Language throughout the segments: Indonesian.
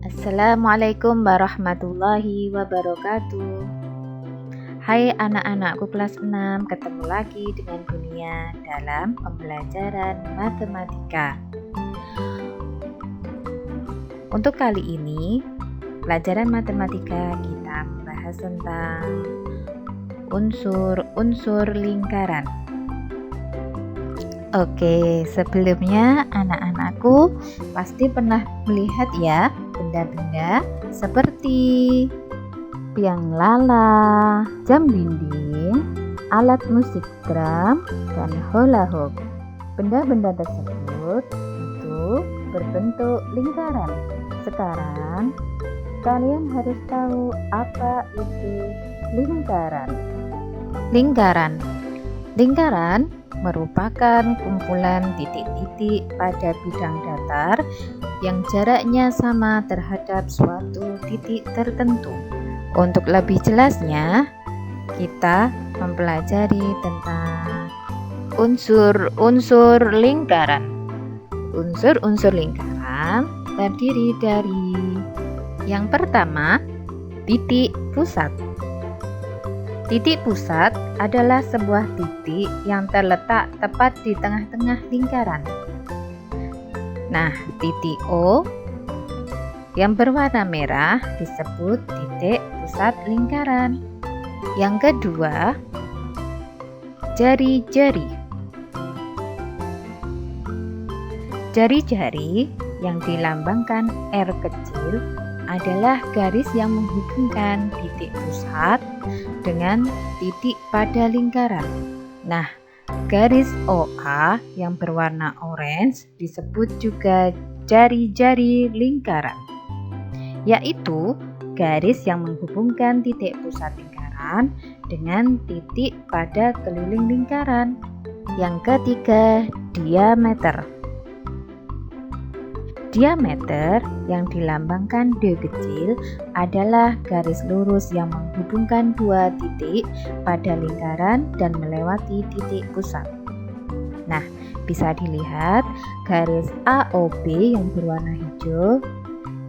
Assalamualaikum warahmatullahi wabarakatuh. Hai anak-anakku kelas 6, ketemu lagi dengan Dunia dalam pembelajaran matematika. Untuk kali ini, pelajaran matematika kita membahas tentang unsur-unsur lingkaran. Oke, sebelumnya anak-anakku pasti pernah melihat ya benda-benda seperti biang lala, jam dinding, alat musik drum, dan hula hoop. Benda-benda tersebut itu berbentuk lingkaran. Sekarang kalian harus tahu apa itu lingkaran. Lingkaran merupakan kumpulan titik-titik pada bidang datar yang jaraknya sama terhadap suatu titik tertentu. Untuk lebih jelasnya, kita mempelajari tentang unsur-unsur lingkaran. Unsur-unsur lingkaran terdiri dari yang pertama, titik pusat. Titik pusat adalah sebuah titik yang terletak tepat di tengah-tengah lingkaran. Nah, titik O yang berwarna merah disebut titik pusat lingkaran. Yang kedua, jari-jari. Jari-jari yang dilambangkan R kecil adalah garis yang menghubungkan titik pusat dengan titik pada lingkaran. Nah, garis OA yang berwarna orange disebut juga jari-jari lingkaran, yaitu garis yang menghubungkan titik pusat lingkaran dengan titik pada keliling lingkaran. Yang ketiga, diameter. Diameter yang dilambangkan D kecil adalah garis lurus yang menghubungkan dua titik pada lingkaran dan melewati titik pusat. Nah, bisa dilihat garis AOB yang berwarna hijau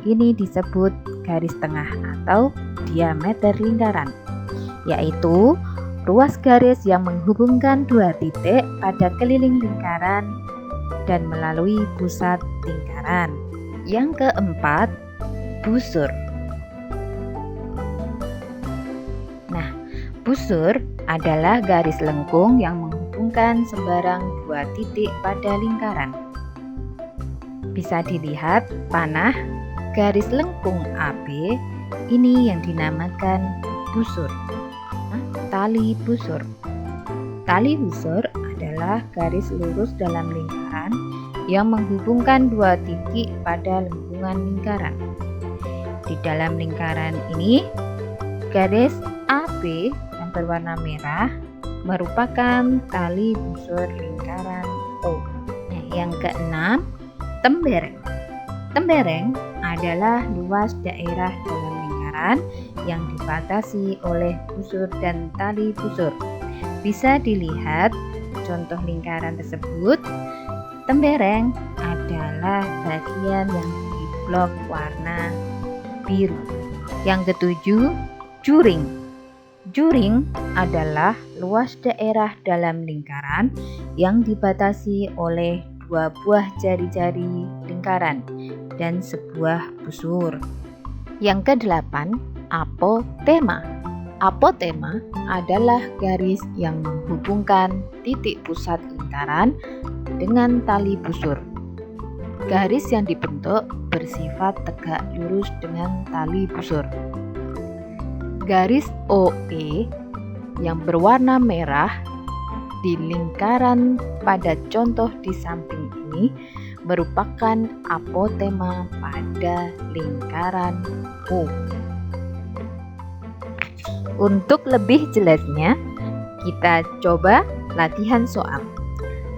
ini disebut garis tengah atau diameter lingkaran, yaitu ruas garis yang menghubungkan dua titik pada keliling lingkaran dan melalui pusat lingkaran. Yang keempat, busur. Nah, busur adalah garis lengkung yang menghubungkan sembarang dua titik pada lingkaran. Bisa dilihat panah garis lengkung AB ini yang dinamakan busur. Tali busur. Tali busur adalah garis lurus dalam lingkaran yang menghubungkan dua titik pada lengkungan lingkaran. Di dalam lingkaran ini, garis AB yang berwarna merah merupakan tali busur lingkaran O. Yang keenam, tembereng. Tembereng adalah luas daerah dalam lingkaran yang dibatasi oleh busur dan tali busur. Bisa dilihat contoh lingkaran tersebut. Tembereng adalah bagian yang diblok warna biru. Yang ketujuh, juring. Juring adalah luas daerah dalam lingkaran yang dibatasi oleh dua buah jari-jari lingkaran dan sebuah busur. Yang kedelapan, apotema. Apotema adalah garis yang menghubungkan titik pusat lingkaran dengan tali busur. Garis yang dibentuk bersifat tegak lurus dengan tali busur. Garis OE yang berwarna merah di lingkaran pada contoh di samping ini merupakan apotema pada lingkaran O. Untuk lebih jelasnya, kita coba latihan soal.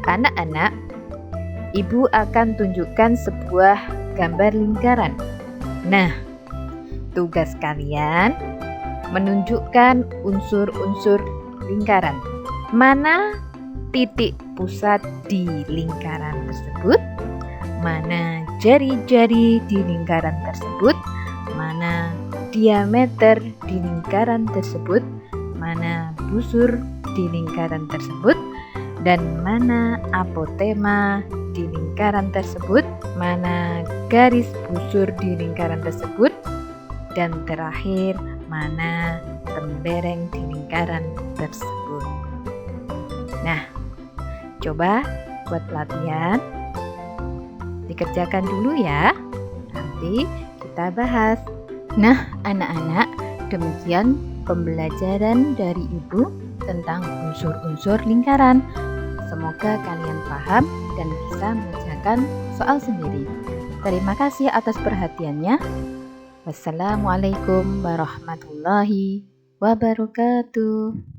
Anak-anak, Ibu akan tunjukkan sebuah gambar lingkaran. Nah, tugas kalian menunjukkan unsur-unsur lingkaran. Mana titik pusat di lingkaran tersebut? Mana jari-jari di lingkaran tersebut, mana diameter di lingkaran tersebut, mana busur di lingkaran tersebut, dan mana apotema di lingkaran tersebut, mana garis busur di lingkaran tersebut, dan terakhir mana tembereng di lingkaran tersebut. Nah, coba buat pelatihan dikerjakan dulu ya, nanti kita bahas. Nah anak-anak, demikian pembelajaran dari Ibu tentang unsur-unsur lingkaran. Semoga kalian paham dan bisa mengerjakan soal sendiri. Terima kasih atas perhatiannya. Wassalamualaikum warahmatullahi wabarakatuh.